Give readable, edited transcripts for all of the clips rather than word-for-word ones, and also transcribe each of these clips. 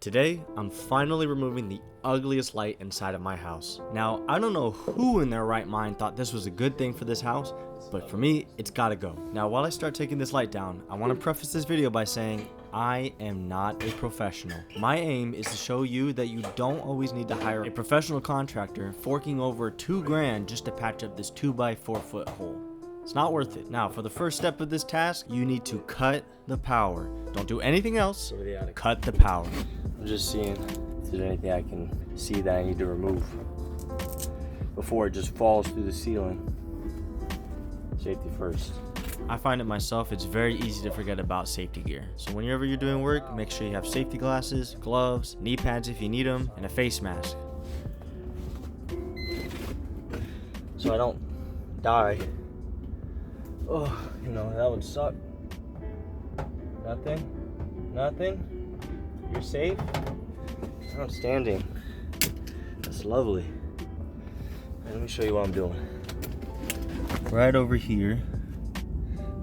Today, I'm finally removing the ugliest light inside of my house. Now, I don't know who in their right mind thought this was a good thing for this house, but for me, it's gotta go. Now, while I start taking this light down, I wanna preface this video by saying, I am not a professional. My aim is to show you that you don't always need to hire a professional contractor forking over $2,000 just to patch up this 2x4 foot hole. It's not worth it. Now, for the first step of this task, you need to cut the power. Don't do anything else, cut the power. I'm just seeing if there's anything I can see that I need to remove before it just falls through the ceiling. Safety first. I find it myself, it's very easy to forget about safety gear. So whenever you're doing work, make sure you have safety glasses, gloves, knee pads if you need them, and a face mask. So I don't die. Oh, that would suck. Nothing? You're safe? Outstanding. That's lovely. Let me show you what I'm doing. Right over here,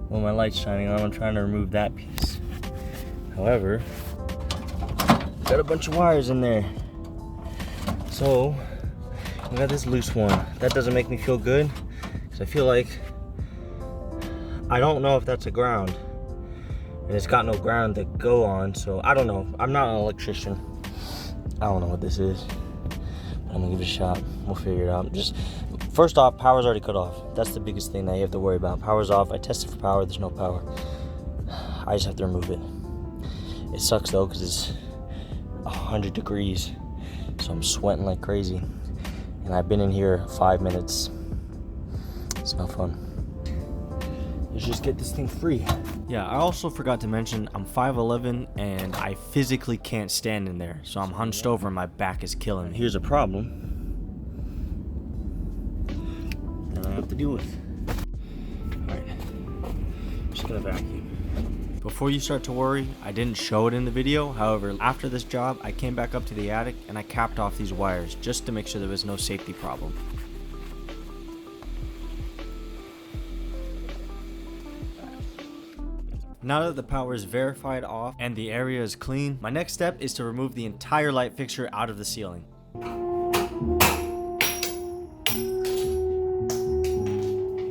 while my light's shining on, I'm trying to remove that piece. However, got a bunch of wires in there. So, I got this loose one. That doesn't make me feel good, because I feel like, I don't know if that's a ground. And it's got no ground to go on, so I don't know. I'm not an electrician. I don't know what this is. But I'm gonna give it a shot. We'll figure it out. Just first off, power's already cut off. That's the biggest thing that you have to worry about. Power's off. I tested for power. There's no power. I just have to remove it. It sucks though, because it's 100 degrees, so I'm sweating like crazy. And I've been in here 5 minutes. It's not fun. Let's just get this thing free. Yeah, I also forgot to mention I'm 5'11" and I physically can't stand in there, so I'm hunched over and my back is killing me. Here's a problem that I have to deal with. Alright, just gonna vacuum. Before you start to worry, I didn't show it in the video. However, after this job, I came back up to the attic and I capped off these wires just to make sure there was no safety problem. Now that the power is verified off and the area is clean, my next step is to remove the entire light fixture out of the ceiling.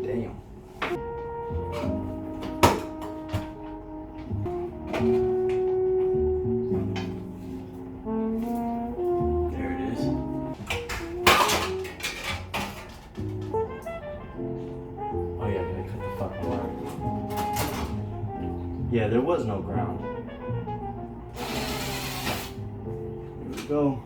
Damn. There it is. Oh yeah, I gotta cut the fucking wire. Yeah, there was no ground. Here we go.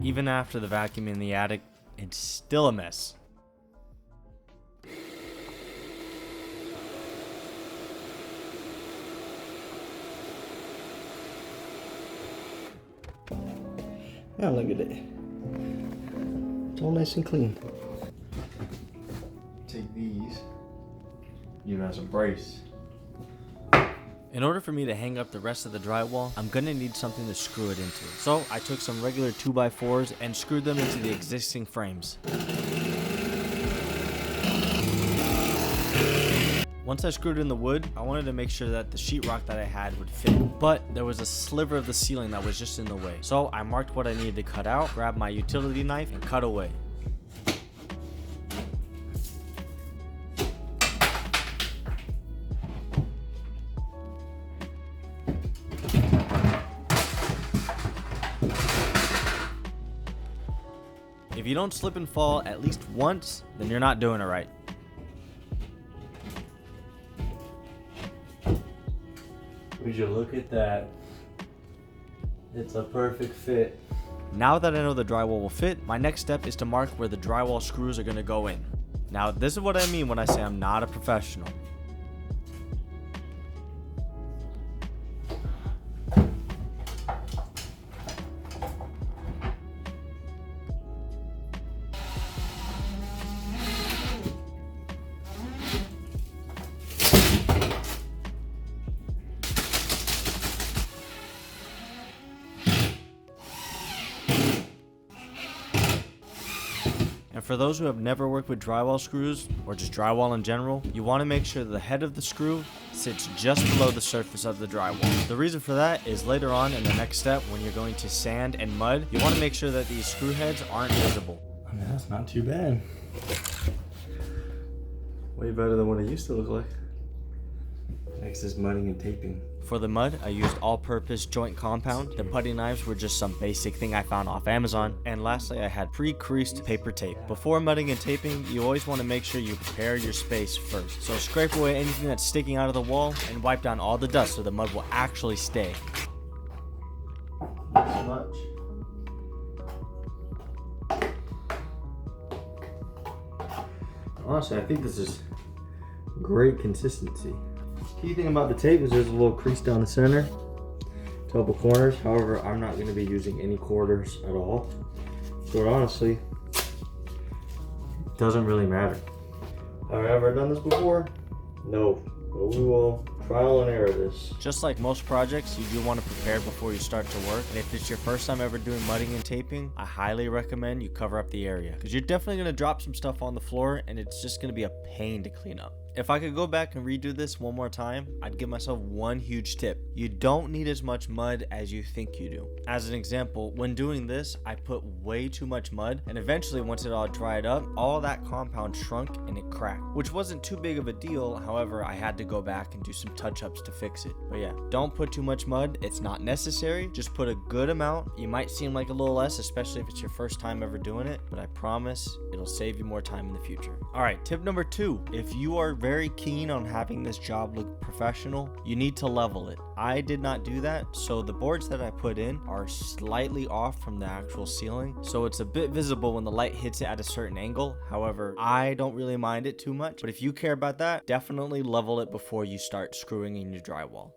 Even after the vacuum in the attic, it's still a mess. Now look at it. It's all nice and clean. Take these. You as a brace. In order for me to hang up the rest of the drywall, I'm gonna need something to screw it into. So I took some regular 2x4s and screwed them into the existing frames. Once I screwed in the wood, I wanted to make sure that the sheetrock that I had would fit. But there was a sliver of the ceiling that was just in the way. So I marked what I needed to cut out, grabbed my utility knife, and cut away. If you don't slip and fall at least once, then you're not doing it right. Would you look at that? It's a perfect fit. Now that I know the drywall will fit, my next step is to mark where the drywall screws are going to go in. Now, this is what I mean when I say I'm not a professional. And for those who have never worked with drywall screws, or just drywall in general, you want to make sure the head of the screw sits just below the surface of the drywall. The reason for that is later on in the next step, when you're going to sand and mud, you want to make sure that these screw heads aren't visible. I mean, that's not too bad. Way better than what it used to look like. Next is mudding and taping. For the mud, I used all-purpose joint compound. The putty knives were just some basic thing I found off Amazon. And lastly, I had pre-creased paper tape. Before mudding and taping, you always want to make sure you prepare your space first. So scrape away anything that's sticking out of the wall and wipe down all the dust so the mud will actually stay. Not so much. Honestly, I think this is great consistency. Key thing about the tape is there's a little crease down the center, couple corners. However, I'm not going to be using any quarters at all. So it honestly doesn't really matter. Have I ever done this before? No, but we will trial and error this. Just like most projects, you do want to prepare before you start to work. And if it's your first time ever doing mudding and taping, I highly recommend you cover up the area, because you're definitely going to drop some stuff on the floor and it's just going to be a pain to clean up. If I could go back and redo this one more time, I'd give myself one huge tip. You don't need as much mud as you think you do. As an example, when doing this, I put way too much mud, and eventually once it all dried up, all that compound shrunk and it cracked, which wasn't too big of a deal. However, I had to go back and do some touch-ups to fix it. But yeah, don't put too much mud. It's not necessary. Just put a good amount. You might seem like a little less, especially if it's your first time ever doing it, but I promise it'll save you more time in the future. All right, tip number 2. If you are very keen on having this job look professional, you need to level it. I did not do that, so the boards that I put in are slightly off from the actual ceiling, so it's a bit visible when the light hits it at a certain angle. However, I don't really mind it too much, but if you care about that, definitely level it before you start screwing in your drywall.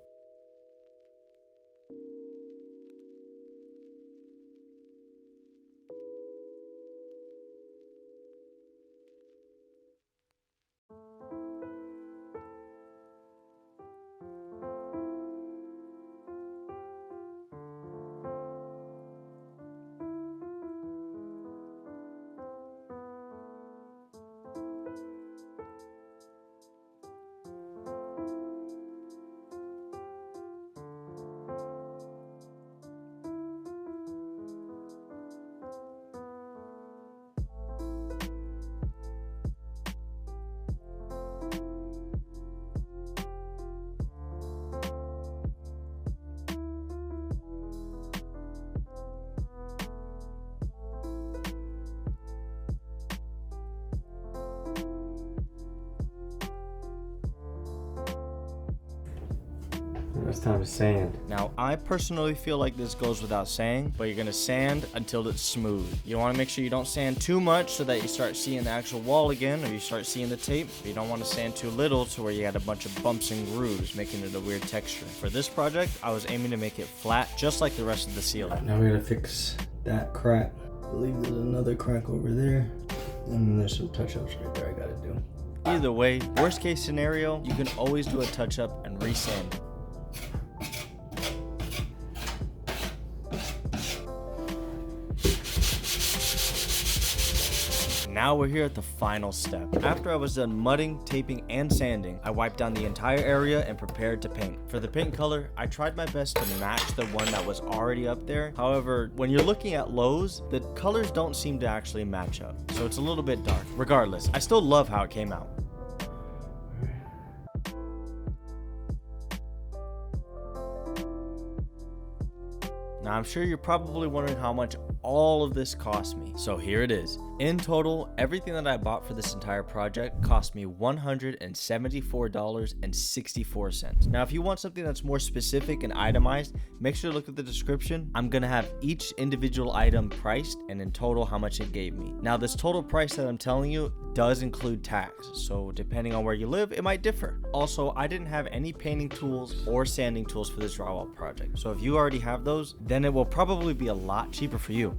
It's time to sand. Now, I personally feel like this goes without saying, but you're going to sand until it's smooth. You want to make sure you don't sand too much so that you start seeing the actual wall again, or you start seeing the tape. But you don't want to sand too little to where you had a bunch of bumps and grooves, making it a weird texture. For this project, I was aiming to make it flat, just like the rest of the ceiling. Now we gotta fix that crack. I believe there's another crack over there. And then there's some touch-ups right there I gotta do. Either way, worst case scenario, you can always do a touch-up and resand it. Now we're here at the final step. After I was done mudding, taping, and sanding, I wiped down the entire area and prepared to paint. For the paint color, I tried my best to match the one that was already up there. However, when you're looking at Lowe's, the colors don't seem to actually match up, so it's a little bit dark. Regardless, I still love how it came out. Now, I'm sure you're probably wondering how much all of this cost me. So here it is. In total, everything that I bought for this entire project cost me $174.64. Now, if you want something that's more specific and itemized, make sure to look at the description. I'm gonna have each individual item priced and in total how much it gave me. Now, this total price that I'm telling you does include tax, so depending on where you live, it might differ. Also, I didn't have any painting tools or sanding tools for this drywall project, so if you already have those, then it will probably be a lot cheaper for you.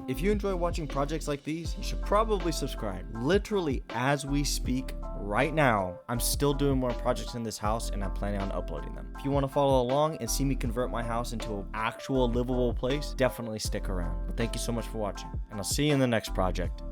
If you enjoy watching projects like these, you should probably subscribe. Literally, as we speak right now, I'm still doing more projects in this house and I'm planning on uploading them. If you want to follow along and see me convert my house into an actual livable place, definitely stick around. Thank you so much for watching, and I'll see you in the next project.